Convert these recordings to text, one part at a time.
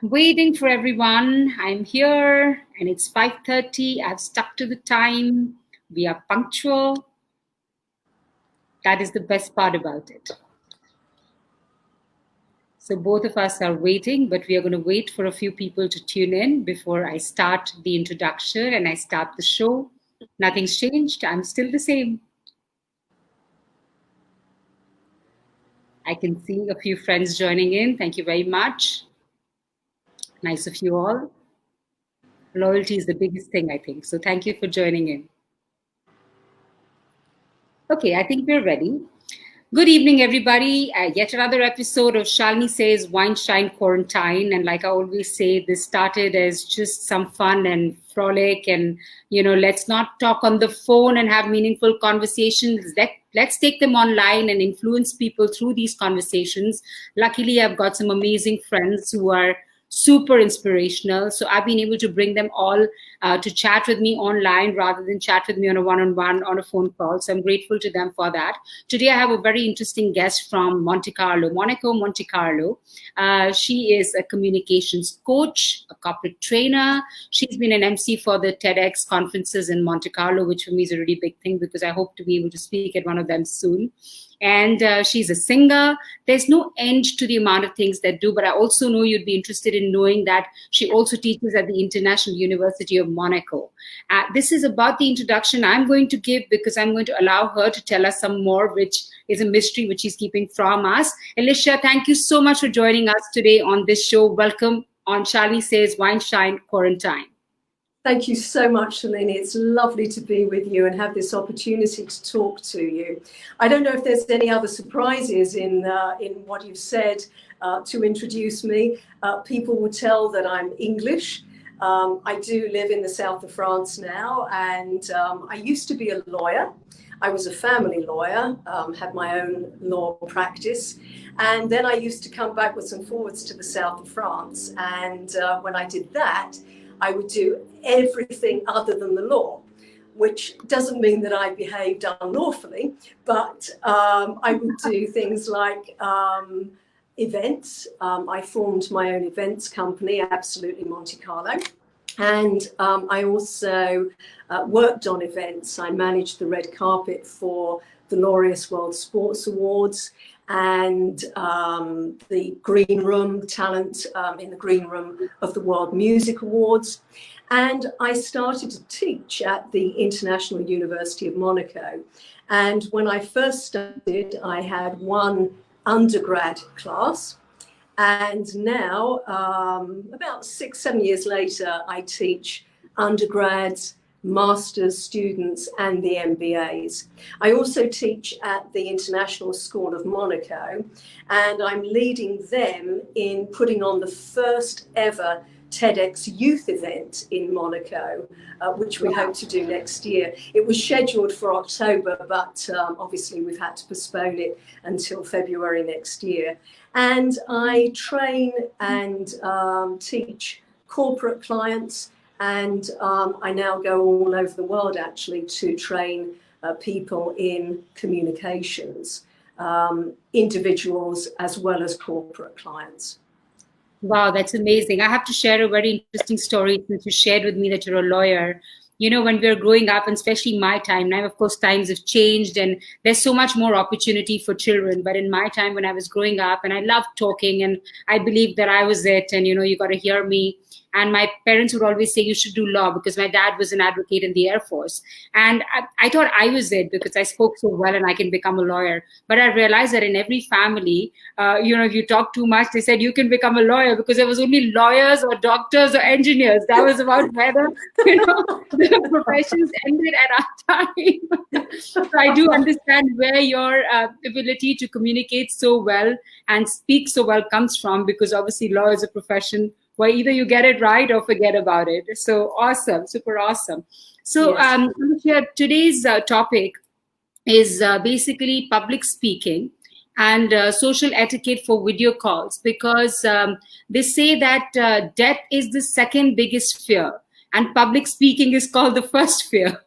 Waiting for everyone. I'm here and it's 5:30. I've stuck to the time. We are punctual. That is the best part about it. So both of us are waiting, but we are going to wait for a few people to tune in before I start the introduction and I start the show. Nothing's changed. I'm still the same. I can see a few friends joining in. Thank you very much. Nice of you all. Loyalty is the biggest thing, I think. So thank you for joining in. Okay, I think we're ready. Good evening, everybody. Yet another episode of Shalini Says Wine Shine Quarantine. And like I always say, this started as just some fun and frolic and, let's not talk on the phone and have meaningful conversations. Let's take them online and influence people through these conversations. Luckily, I've got some amazing friends who are super inspirational. So I've been able to bring them all to chat with me online rather than chat with me on a one-on-one on a phone call. So I'm grateful to them for that. Today, I have a very interesting guest from Monte Carlo, Monaco, Monte Carlo. She is a communications coach, a corporate trainer. She's been an MC for the TEDx conferences in Monte Carlo, which for me is a really big thing because I hope to be able to speak at one of them soon. And she's a singer. There's no end to the amount of things that do, but I also know you'd be interested in knowing that she also teaches at the International University of Monaco. This is about the introduction I'm going to give because I'm going to allow her to tell us some more, which is a mystery which she's keeping from us. Alicia, thank you so much for joining us today on this show. Welcome on Shalini Says Wine Shine Quarantine. Thank you so much, Shalini. It's lovely to be with you and have this opportunity to talk to you. I don't know if there's any other surprises in what you've said to introduce me. People will tell that I'm English. I do live in the south of France now, and I used to be a lawyer. I was a family lawyer, had my own law practice, and then I used to come backwards and forwards to the south of France. And when I did that, I would do everything other than the law, which doesn't mean that I behaved unlawfully, but I would do things like events. I formed my own events company, Absolutely Monte Carlo. And I also worked on events. I managed the red carpet for the Laureus World Sports Awards and the green room, talent in the green room of the World Music Awards. And I started to teach at the International University of Monaco. And when I first started, I had one undergrad class. And now, about 6-7 years later, I teach undergrads, master's students and the MBAs. I also teach at the International School of Monaco, and I'm leading them in putting on the first ever TEDx youth event in Monaco, which we hope to do next year. It was scheduled for October, but obviously we've had to postpone it until February next year. And I train and teach corporate clients, and I now go all over the world actually to train people in communications, individuals as well as corporate clients. Wow, that's amazing. I have to share a very interesting story since you shared with me that you're a lawyer. When we were growing up, and especially my time, now of course times have changed and there's so much more opportunity for children. But in my time when I was growing up, and I loved talking and I believed that I was it, and you got to hear me. And my parents would always say you should do law because my dad was an advocate in the Air Force. And I thought I was it because I spoke so well and I can become a lawyer. But I realized that in every family, if you talk too much, they said you can become a lawyer because there was only lawyers or doctors or engineers. That was about where the professions ended at our time. So I do understand where your ability to communicate so well and speak so well comes from, because obviously law is a profession where either you get it right or forget about it. So awesome, super awesome. So yes. Today's topic is basically public speaking and social etiquette for video calls, because they say that death is the second biggest fear and public speaking is called the first fear.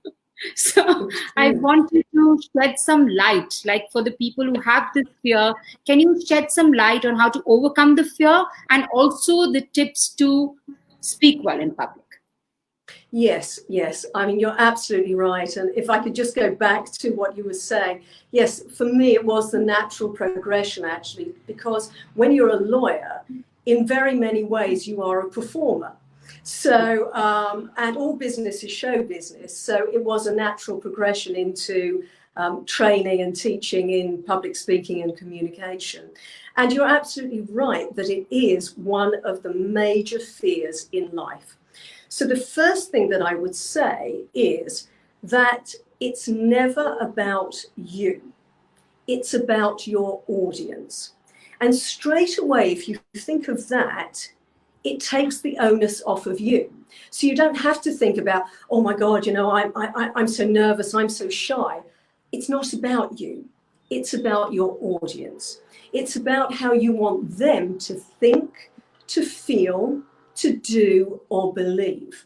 So I wanted to shed some light, like for the people who have this fear, can you shed some light on how to overcome the fear and also the tips to speak well in public? Yes, yes. I mean, you're absolutely right. And if I could just go back to what you were saying, yes, for me, it was the natural progression, actually, because when you're a lawyer, in very many ways, you are a performer. So, and all business is show business. So it was a natural progression into training and teaching in public speaking and communication. And you're absolutely right that it is one of the major fears in life. So the first thing that I would say is that it's never about you. It's about your audience. And straight away, if you think of that, it takes the onus off of you. So you don't have to think about, oh my God, I'm so nervous, I'm so shy. It's not about you. It's about your audience. It's about how you want them to think, to feel, to do, or believe.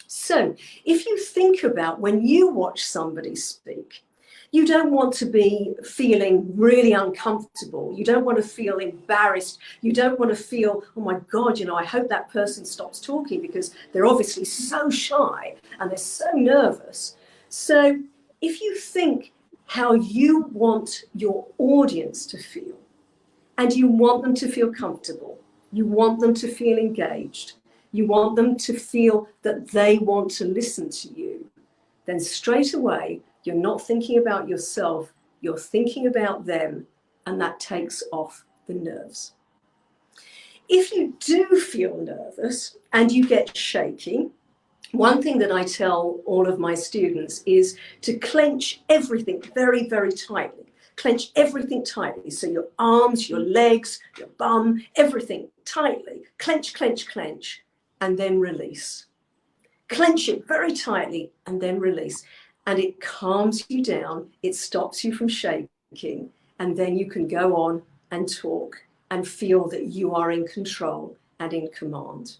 So if you think about when you watch somebody speak, you don't want to be feeling really uncomfortable. You don't want to feel embarrassed. You don't want to feel, oh my God, I hope that person stops talking because they're obviously so shy and they're so nervous. So if you think how you want your audience to feel, and you want them to feel comfortable, you want them to feel engaged, you want them to feel that they want to listen to you, then straight away, you're not thinking about yourself, you're thinking about them, and that takes off the nerves. If you do feel nervous and you get shaky, one thing that I tell all of my students is to clench everything very, very tightly. Clench everything tightly. So your arms, your legs, your bum, everything tightly. Clench, clench, clench, and then release. Clench it very tightly and then release. And it calms you down. It stops you from shaking. And then you can go on and talk and feel that you are in control and in command.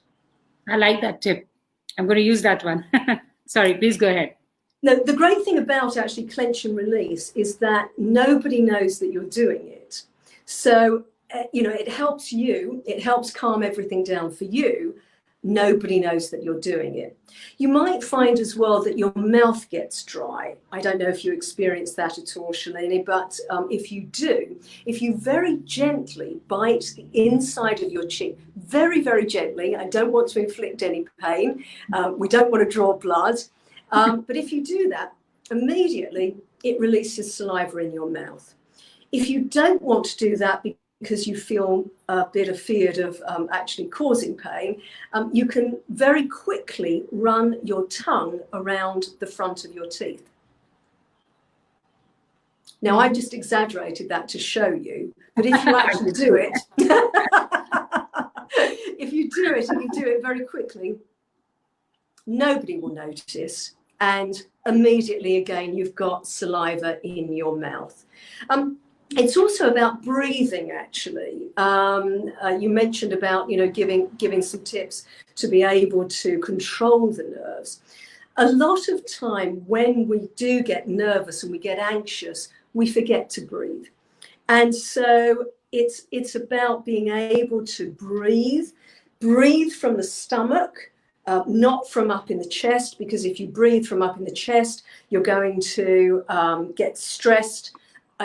I like that tip. I'm going to use that one. Sorry, please go ahead. Now, the great thing about actually clench and release is that nobody knows that you're doing it. So, it helps you, it helps calm everything down for you. Nobody knows that you're doing it. You might find as well that your mouth gets dry. I don't know if you experience that at all, Shalini, but if you do, if you very gently bite the inside of your cheek, very, very gently, I don't want to inflict any pain, we don't want to draw blood, but if you do that, immediately it releases saliva in your mouth. If you don't want to do that because you feel a bit afeared of actually causing pain, you can very quickly run your tongue around the front of your teeth. Now, I've just exaggerated that to show you, but if you actually do it, if you do it and you do it very quickly, nobody will notice. And immediately, again, you've got saliva in your mouth. It's also about breathing, actually. You mentioned about, giving some tips to be able to control the nerves. A lot of time when we do get nervous and we get anxious, we forget to breathe. And so it's about being able to breathe from the stomach, not from up in the chest, because if you breathe from up in the chest, you're going to get stressed.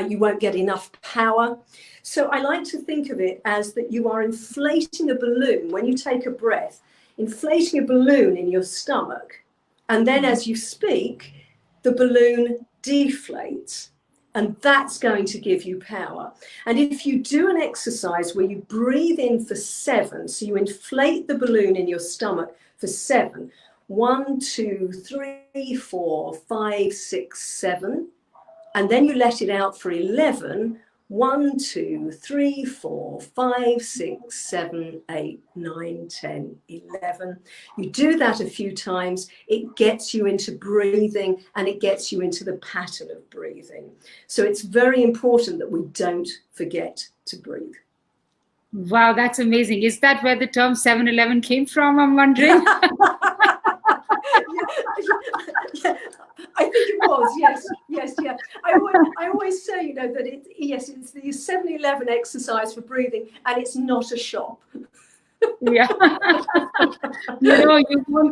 You won't get enough power. So I like to think of it as that you are inflating a balloon when you take a breath, inflating a balloon in your stomach. And then as you speak, the balloon deflates. And that's going to give you power. And if you do an exercise where you breathe in for 7, so you inflate the balloon in your stomach for 7, 1, 2, 3, 4, 5, 6, 7. And then you let it out for 11. 1, 2, 3, 4, 5, 6, 7, 8, 9, 10, 11. You do that a few times, it gets you into breathing and it gets you into the pattern of breathing. So it's very important that we don't forget to breathe. Wow, that's amazing. Is that where the term 7-Eleven came from, I'm wondering? Yeah, I think it was, yes, yeah. I always say, you know, that it's the 7-Eleven exercise for breathing, and it's not a shop. Yeah. You know,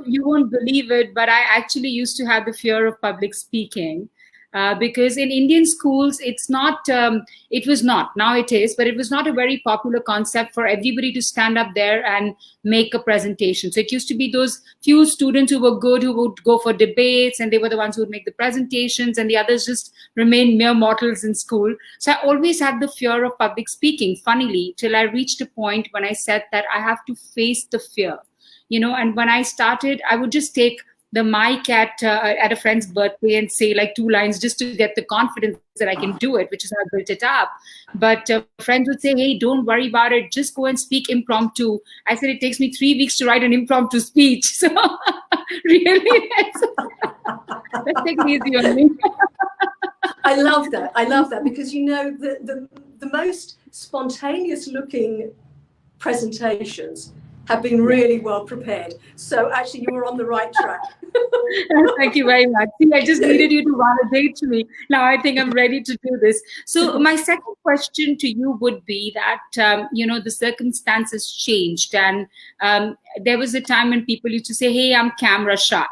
you won't believe it, but I actually used to have the fear of public speaking. Because in Indian schools, it's not, it was not, now it is, but it was not a very popular concept for everybody to stand up there and make a presentation. So it used to be those few students who were good, who would go for debates, and they were the ones who would make the presentations, and the others just remained mere mortals in school. So I always had the fear of public speaking, funnily, till I reached a point when I said that I have to face the fear. You know, and when I started, I would just take the mic at a friend's birthday and say like 2 lines just to get the confidence that I can do it, which is how I built it up. But friends would say, "Hey, don't worry about it. Just go and speak impromptu." I said, "It takes me 3 weeks to write an impromptu speech." So really, let's take it easy on me. I love that because, you know, the most spontaneous looking presentations have been really well prepared. So actually you were on the right track. Thank you very much. See, I just needed you to validate me. Now I think I'm ready to do this. So my second question to you would be that, you know, the circumstances changed, and there was a time when people used to say, "Hey, I'm camera shy."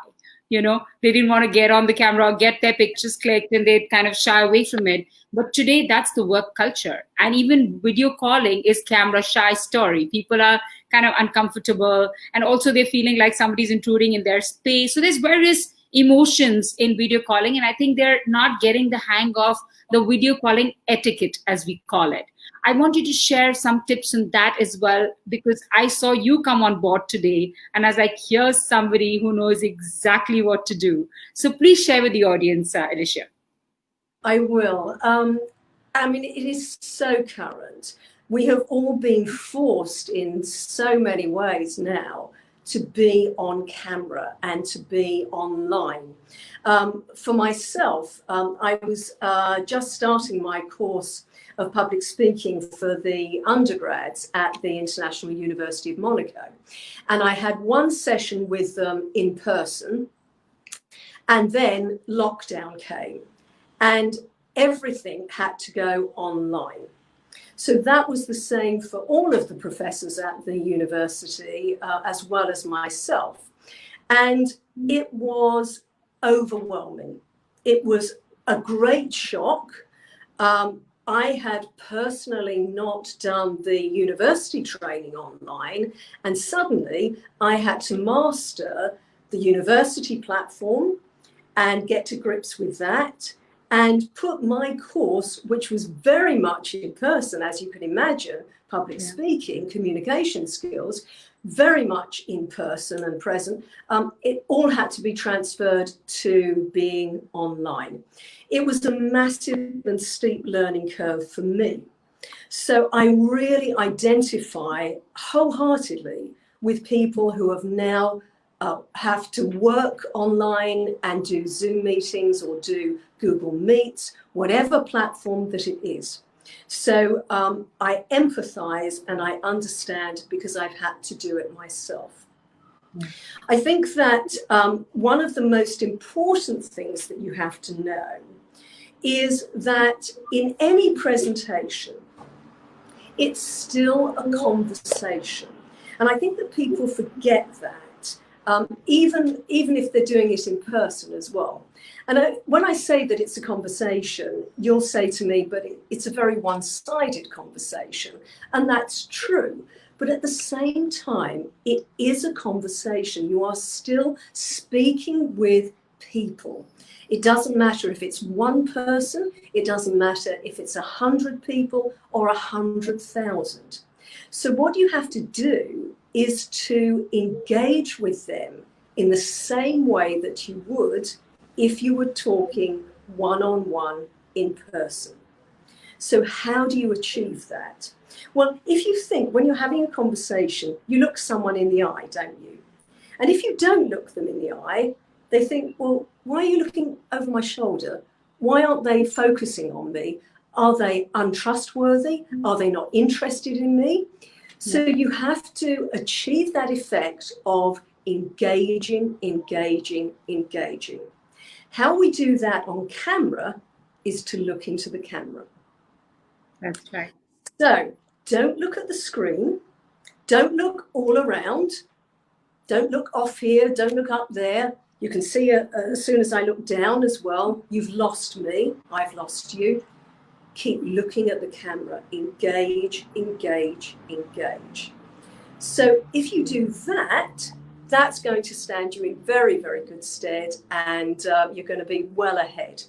You know, they didn't want to get on the camera or get their pictures clicked, and they'd kind of shy away from it. But today, that's the work culture. And even video calling is camera shy story. People are kind of uncomfortable, and also they're feeling like somebody's intruding in their space. So there's various emotions in video calling, and I think they're not getting the hang of the video calling etiquette, as we call it. I want you to share some tips on that as well, because I saw you come on board today, and I was like, here's somebody who knows exactly what to do. So please share with the audience, Alicia. I will. I mean, it is so current. We have all been forced in so many ways now to be on camera and to be online. For myself, I was just starting my course of public speaking for the undergrads at the International University of Monaco. And I had one session with them in person, and then lockdown came and everything had to go online. So that was the same for all of the professors at the university, as well as myself. And it was overwhelming. It was a great shock. I had personally not done the university training online, and suddenly I had to master the university platform and get to grips with that, and put my course, which was very much in person, as you can imagine, public speaking, communication skills, very much in person and present. It all had to be transferred to being online. It was a massive and steep learning curve for me. So I really identify wholeheartedly with people who have now have to work online and do Zoom meetings or do Google Meets, whatever platform that it is. So I empathize and I understand because I've had to do it myself. I think that one of the most important things that you have to know is that in any presentation, it's still a conversation. And I think that people forget that. Even if they're doing it in person as well. And when I say that it's a conversation, you'll say to me, but it's a very one-sided conversation. And that's true. But at the same time, it is a conversation. You are still speaking with people. It doesn't matter if it's one person. It doesn't matter if it's 100 people or 100,000. So what you have to do is to engage with them in the same way that you would if you were talking one-on-one in person. So how do you achieve that? Well, if you think when you're having a conversation, you look someone in the eye, don't you? And if you don't look them in the eye, they think, well, why are you looking over my shoulder? Why aren't they focusing on me? Are they untrustworthy? Are they not interested in me? So you have to achieve that effect of engaging. How we do that on camera is to look into the camera. That's right. So don't look at the screen. Don't look all around. Don't look off here. Don't look up there. You can see as soon as I look down as well, you've lost me. I've lost you. Keep looking at the camera. Engage, engage, engage. So if you do that, that's going to stand you in very, very good stead, and you're going to be well ahead.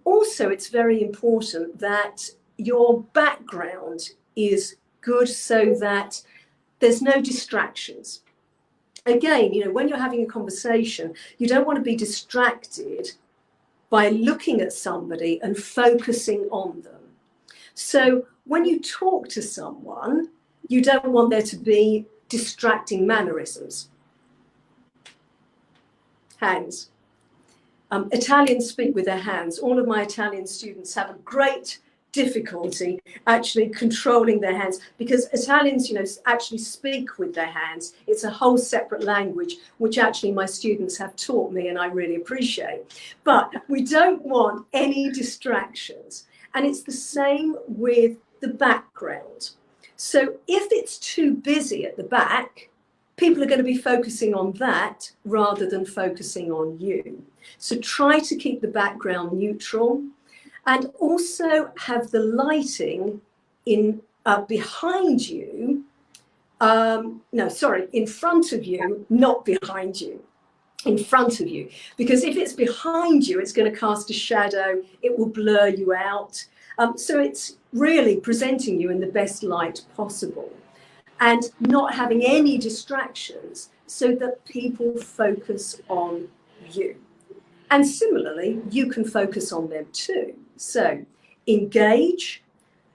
Also, it's very important that your background is good so that there's no distractions. Again, you know, when you're having a conversation, you don't want to be distracted by looking at somebody and focusing on them. So when you talk to someone, you don't want there to be distracting mannerisms. Hands. Italians speak with their hands. All of my Italian students have a great difficulty actually controlling their hands, because Italians, you know, actually speak with their hands. It's a whole separate language, which actually my students have taught me, and I really appreciate. But we don't want any distractions. And it's the same with the background. So if it's too busy at the back, people are going to be focusing on that rather than focusing on you. So try to keep the background neutral, and also have the lighting in behind you. In front of you, not behind you. In front of you, because if it's behind you, it's going to cast a shadow. It will blur you out. So it's really presenting you in the best light possible, and not having any distractions so that people focus on you. And similarly, you can focus on them too. So engage,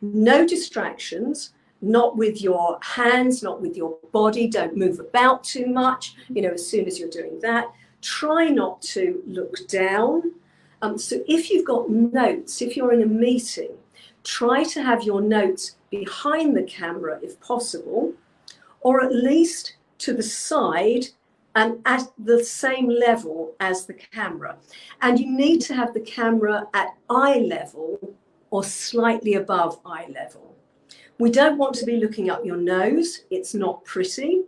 no distractions, not with your hands, not with your body. Don't move about too much, you know, as soon as you're doing that. Try not to look down. So if you've got notes, if you're in a meeting, try to have your notes behind the camera if possible, or at least to the side and at the same level as the camera. And you need to have the camera at eye level or slightly above eye level. We don't want to be looking up your nose. It's not pretty.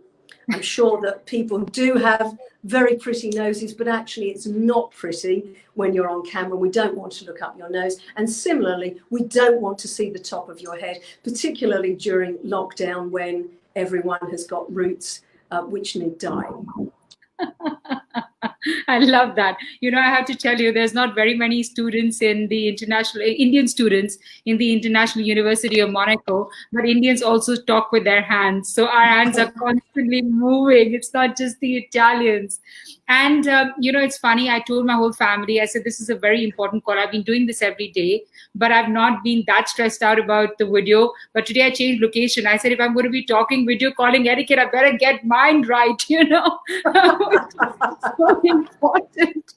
I'm sure that people do have very pretty noses, but actually it's not pretty when you're on camera. We don't want to look up your nose. And similarly, we don't want to see the top of your head, particularly during lockdown when everyone has got roots which need dyeing. I love that. You know, I have to tell you, there's not very many students in the Indian students in the International University of Monaco, but Indians also talk with their hands. So our hands are constantly moving. It's not just the Italians. And, you know, it's funny. I told my whole family, I said, this is a very important call. I've been doing this every day, but I've not been that stressed out about the video. But today I changed location. I said, if I'm going to be talking video calling etiquette, I better get mine right, you know. So important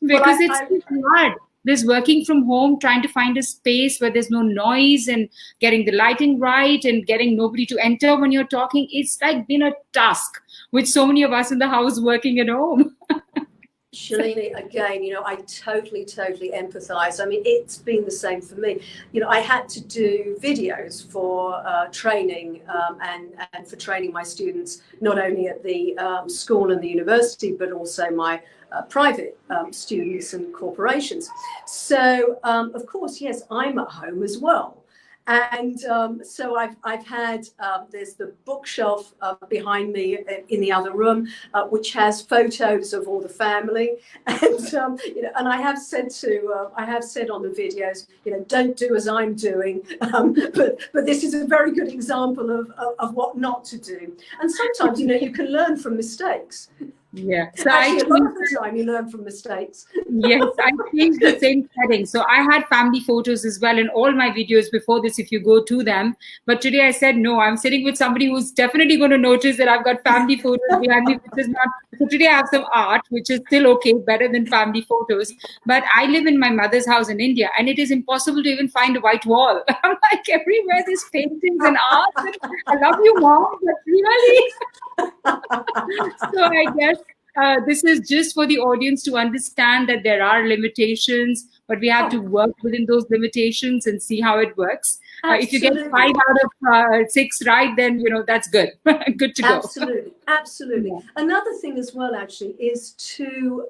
because it's hard. This working from home, trying to find a space where there's no noise and getting the lighting right and getting nobody to enter when you're talking. It's like been a task with so many of us in the house working at home. Shalini, again, you know, I totally empathize. I mean, it's been the same for me. You know, I had to do videos for training and for training my students, not only at the school and the university, but also my private students and corporations. So, of course, yes, I'm at home as well. And so I've had, there's the bookshelf behind me in the other room, which has photos of all the family. And, you know, and I have said on the videos, you know, don't do as I'm doing. But this is a very good example of what not to do. And sometimes, you know, you can learn from mistakes. Yeah. So actually, a lot of the time you learn from mistakes. Yes, I changed the same setting. So I had family photos as well in all my videos before this, if you go to them. But today I said, no, I'm sitting with somebody who's definitely going to notice that I've got family photos behind me, which is not. So today I have some art, which is still okay, better than family photos. But I live in my mother's house in India, and it is impossible to even find a white wall. I'm like, everywhere there's paintings and art. And I love you, Mom, but really? So I guess this is just for the audience to understand that there are limitations, but we have to work within those limitations and see how it works. If you get 5 out of 6 right, then that's good. Good to go. Absolutely, absolutely. Yeah. Another thing as well, actually, is to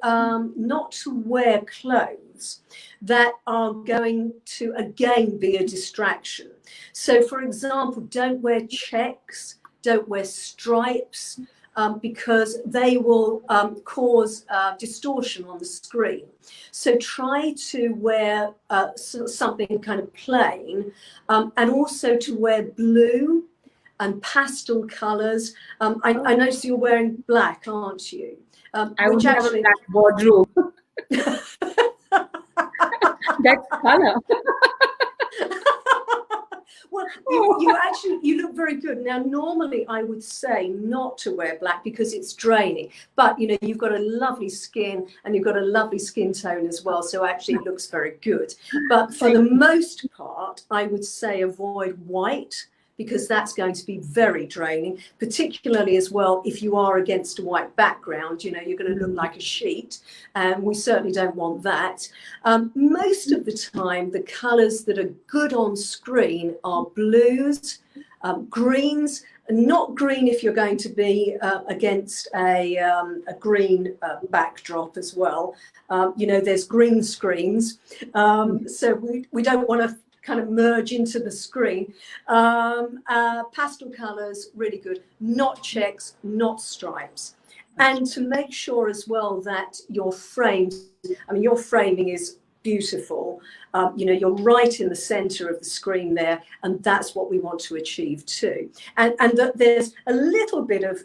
not to wear clothes that are going to again be a distraction. So, for example, don't wear checks, don't wear stripes. Because they will cause distortion on the screen. So try to wear something kind of plain, and also to wear blue and pastel colours. I notice you're wearing black, aren't you? I would have a black wardrobe. That's color. Well, you look very good. Now, normally I would say not to wear black because it's draining, but you've got a lovely skin and you've got a lovely skin tone as well, so actually it looks very good. But for the most part, I would say avoid white, because that's going to be very draining, particularly as well if you are against a white background. You're going to look like a sheet, and we certainly don't want that. Most of the time, the colours that are good on screen are blues, greens. Not green if you're going to be against a green backdrop as well. There's green screens, so we don't want to kind of merge into the screen. Pastel colours, really good. Not checks, not stripes. And to make sure as well that your frames, your framing is beautiful. You're right in the centre of the screen there, and that's what we want to achieve too. And that there's a little bit of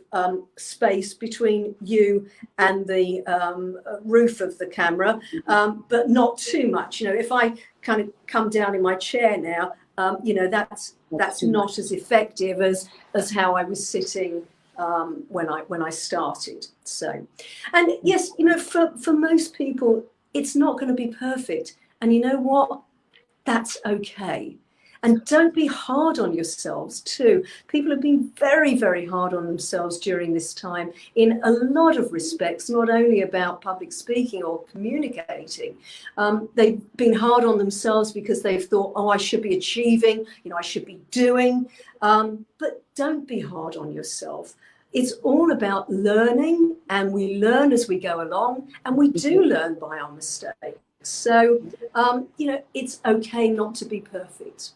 space between you and the roof of the camera, but not too much. If I kind of come down in my chair now, that's not as effective as how I was sitting when I started. So, and yes, for most people, it's not going to be perfect. And you know what? That's okay. And don't be hard on yourselves too. People have been very, very hard on themselves during this time in a lot of respects, not only about public speaking or communicating. They've been hard on themselves because they've thought, I should be achieving, I should be doing. But don't be hard on yourself. It's all about learning, and we learn as we go along, and we do learn by our mistakes. So, it's okay not to be perfect.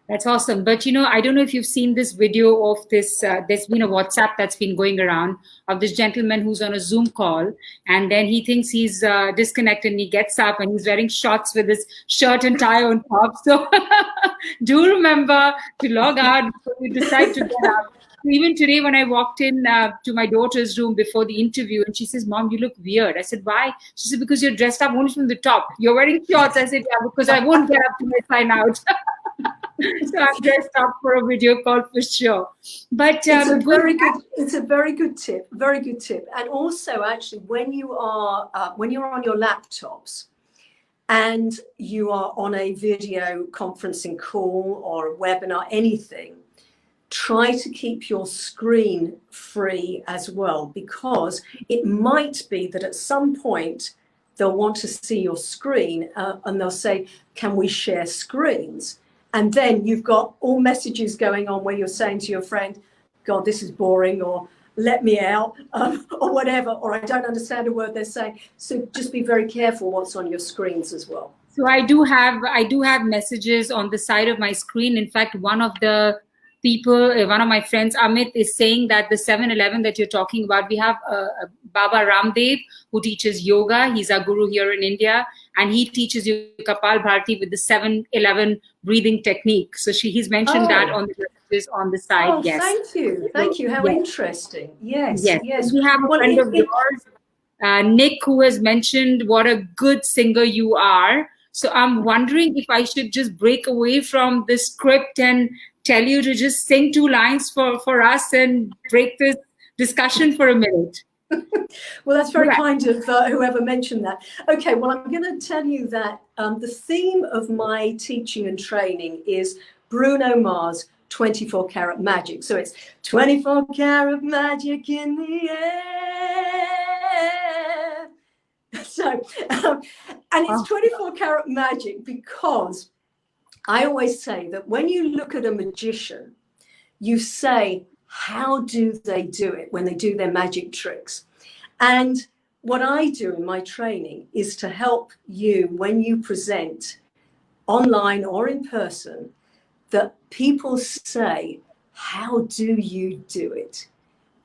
That's awesome. But, I don't know if you've seen this video of this, there's been a WhatsApp that's been going around of this gentleman who's on a Zoom call, and then he thinks he's disconnected, and he gets up and he's wearing shorts with his shirt and tie on top. So do remember to log out before you decide to get up. Even today, when I walked in to my daughter's room before the interview, and she says, "Mom, you look weird." I said, "Why?" She said, "Because you're dressed up only from the top. You're wearing shorts." I said, "Yeah, because I won't get up to my sign out." So I'm dressed up for a video call for sure. But it's a very good tip. Very good tip. And also, actually, when you're on your laptops and you are on a video conferencing call or a webinar, anything, try to keep your screen free as well, because it might be that at some point they'll want to see your screen and they'll say, "Can we share screens?" And then you've got all messages going on where you're saying to your friend, "God, this is boring," or "Let me out," or whatever, or "I don't understand a word they're saying." So just be very careful what's on your screens as well. So I do have messages on the side of my screen. In fact, one of my friends, Amit, is saying that the 7-Eleven that you're talking about, we have Baba Ramdev, who teaches yoga. He's our guru here in India, and he teaches you Kapal Bharti with the 7-Eleven breathing technique. So he's mentioned that on the messages on the side. Oh, yes. Thank you. How interesting. Yes. We have a friend of yours, Nick, who has mentioned what a good singer you are. So I'm wondering if I should just break away from the script and tell you to just sing 2 lines for us and break this discussion for a minute. Well, that's very kind of whoever mentioned that. Okay, well, I'm going to tell you that the theme of my teaching and training is Bruno Mars, 24 Karat Magic. So it's 24 karat magic in the air. So, and it's 24 karat magic, because I always say that when you look at a magician, you say, how do they do it when they do their magic tricks? And what I do in my training is to help you when you present online or in person, that people say, how do you do it?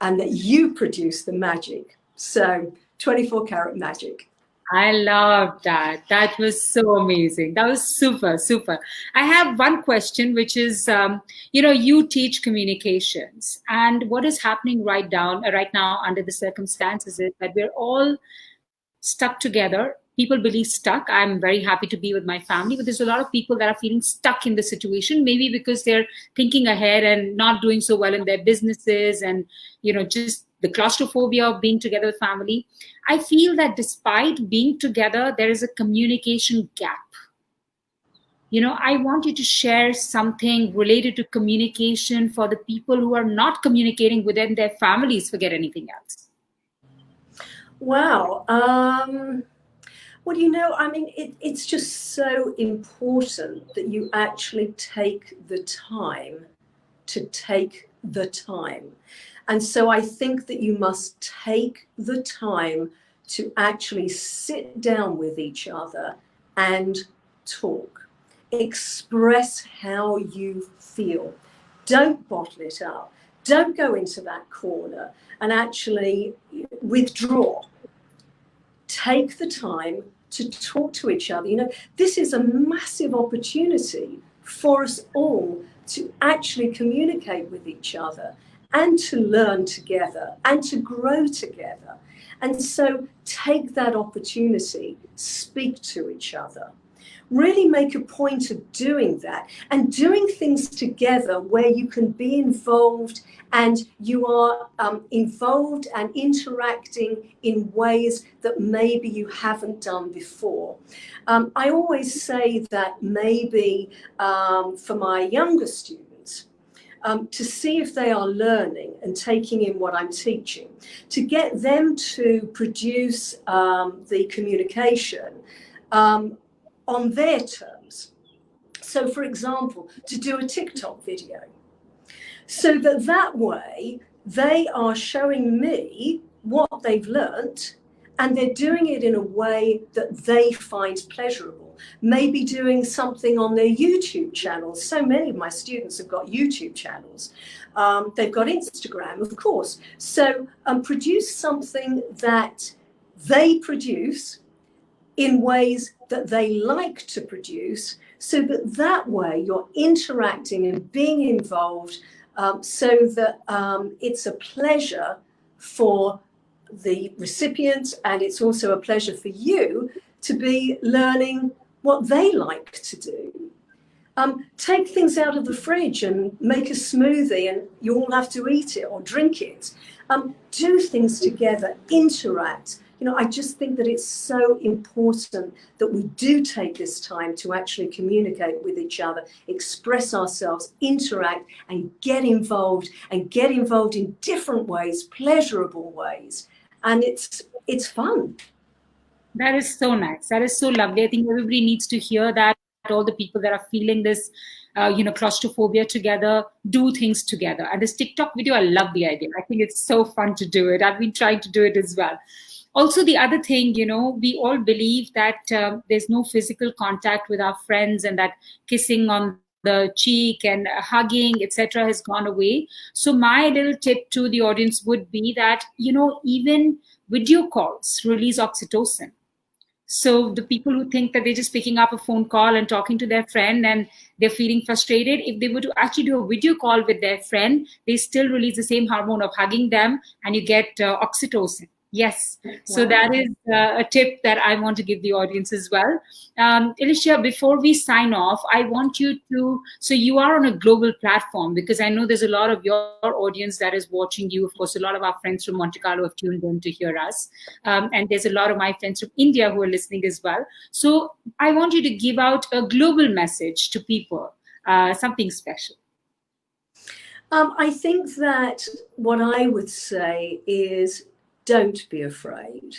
And that you produce the magic. So 24 karat magic. I love that. That was so amazing. That was super, super. I have one question, which is, you teach communications, and what is happening right now under the circumstances is that we're all stuck together. People believe stuck. I'm very happy to be with my family, but there's a lot of people that are feeling stuck in the situation, maybe because they're thinking ahead and not doing so well in their businesses, and just the claustrophobia of being together with family. I feel that despite being together, there is a communication gap. I want you to share something related to communication for the people who are not communicating within their families, forget anything else. Wow. Well, I mean, it's just so important that you actually take the time to take the time. And so I think that you must take the time to actually sit down with each other and talk. Express how you feel. Don't bottle it up. Don't go into that corner and actually withdraw. Take the time to talk to each other. This is a massive opportunity for us all to actually communicate with each other and to learn together and to grow together. And so take that opportunity, speak to each other. Really make a point of doing that and doing things together where you can be involved, and you are involved and interacting in ways that maybe you haven't done before. I always say that maybe for my younger students, to see if they are learning and taking in what I'm teaching, to get them to produce the communication on their terms. So, for example, to do a TikTok video, so that way they are showing me what they've learnt, and they're doing it in a way that they find pleasurable. Maybe doing something on their YouTube channels. So many of my students have got YouTube channels. They've got Instagram, of course. So produce something that they produce in ways that they like to produce, so that way you're interacting and being involved, so that it's a pleasure for the recipient, and it's also a pleasure for you to be learning what they like to do. Take things out of the fridge and make a smoothie, and you all have to eat it or drink it. Do things together, interact. I just think that it's so important that we do take this time to actually communicate with each other, express ourselves, interact, and get involved in different ways, pleasurable ways. And it's fun. That is so nice. That is so lovely. I think everybody needs to hear that. All the people that are feeling this, claustrophobia together, do things together. And this TikTok video, I love the idea. I think it's so fun to do it. I've been trying to do it as well. Also, the other thing, we all believe that there's no physical contact with our friends, and that kissing on the cheek and hugging, etc., has gone away. So my little tip to the audience would be that, even video calls release oxytocin. So the people who think that they're just picking up a phone call and talking to their friend and they're feeling frustrated, if they were to actually do a video call with their friend, they still release the same hormone of hugging them, and you get oxytocin. Yes. Wow. So that is a tip that I want to give the audience as well. Alicia, before we sign off, I want you to, so you are on a global platform, because I know there's a lot of your audience that is watching you. Of course, a lot of our friends from Monte Carlo have tuned in to hear us. And there's a lot of my friends from India who are listening as well. So I want you to give out a global message to people, something special. I think that what I would say is, don't be afraid.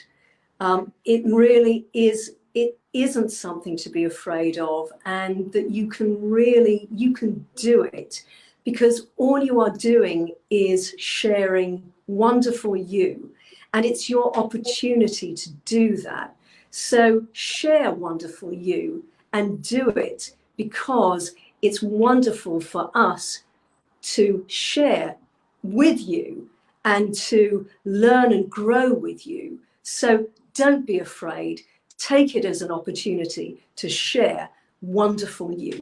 It really is. It isn't something to be afraid of, and that you can do it, because all you are doing is sharing wonderful you, and it's your opportunity to do that. So share wonderful you and do it, because it's wonderful for us to share with you and to learn and grow with you. So don't be afraid. Take it as an opportunity to share wonderful you.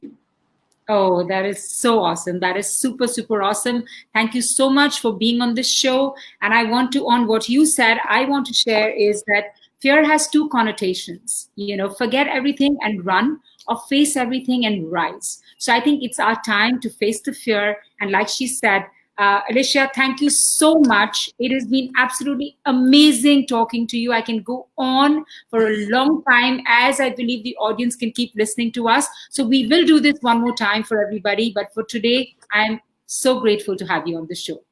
Oh, that is so awesome. That is super, super awesome. Thank you so much for being on this show. And I want to, on what you said, I want to share is that fear has two connotations, forget everything and run, or face everything and rise. So I think it's our time to face the fear. And like she said, Alicia, thank you so much. It has been absolutely amazing talking to you. I can go on for a long time, as I believe the audience can keep listening to us. So we will do this one more time for everybody. But for today, I'm so grateful to have you on the show.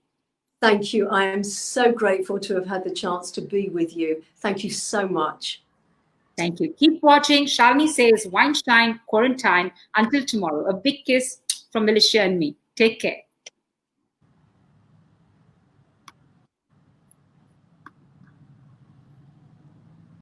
Thank you. I am so grateful to have had the chance to be with you. Thank you so much. Thank you. Keep watching. Shalini Says Weinstein Quarantine. Until tomorrow, a big kiss from Alicia and me. Take care.